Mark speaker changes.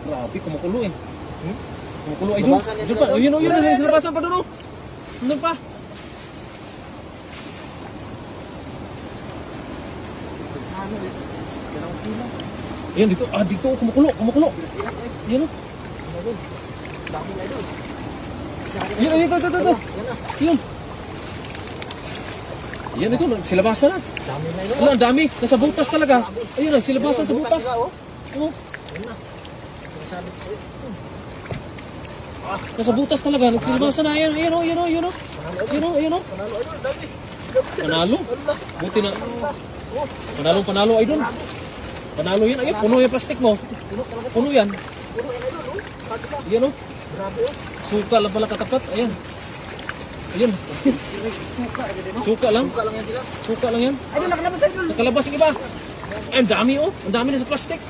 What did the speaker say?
Speaker 1: Grabe, kumukulo eh. Kumukulo ay doon.
Speaker 2: Labasan yan
Speaker 1: Doon
Speaker 2: sila
Speaker 1: pa,
Speaker 2: doon.
Speaker 1: yun, sinabasan pa doon oh. Doon pa.
Speaker 2: Ano eh? Yan ang pila.
Speaker 1: Ayan, dito, dito, kumukulo. Yan oh.
Speaker 2: Dami na doon. Isa akin na.
Speaker 1: Yan, ito.
Speaker 2: Yan na.
Speaker 1: Yan. Yan ito, silabasan na.
Speaker 2: Dami na yun.
Speaker 1: Wala, ang dami. Nasa butas talaga. Ayun na, silabasan sa butas.
Speaker 2: Sila, oh.
Speaker 1: Oh,
Speaker 2: Yan na. Sinasabi ko eh.
Speaker 1: nasa butas talaga. Nagsilabasan na. Ayun oh. Ayun oh.
Speaker 2: Panalo idol, dami.
Speaker 1: Panalo. Buti na. Panalo ay doon. Panalo yan. Ayun, puno yung plastic mo. Puno yan.
Speaker 2: Puro yan idol, oh. Bakit ba?
Speaker 1: Yan oh.
Speaker 2: Grabe oh.
Speaker 1: Suka lang pala katapat. Ayan.
Speaker 2: Suka agad din oh.
Speaker 1: Suka lang.
Speaker 2: Suka lang yan sila.
Speaker 1: Suka lang yan.
Speaker 2: Idol, nakalabas idol.
Speaker 1: Nakalabas yung iba. Ay, ang dami oh. Ang dami na sa plastic.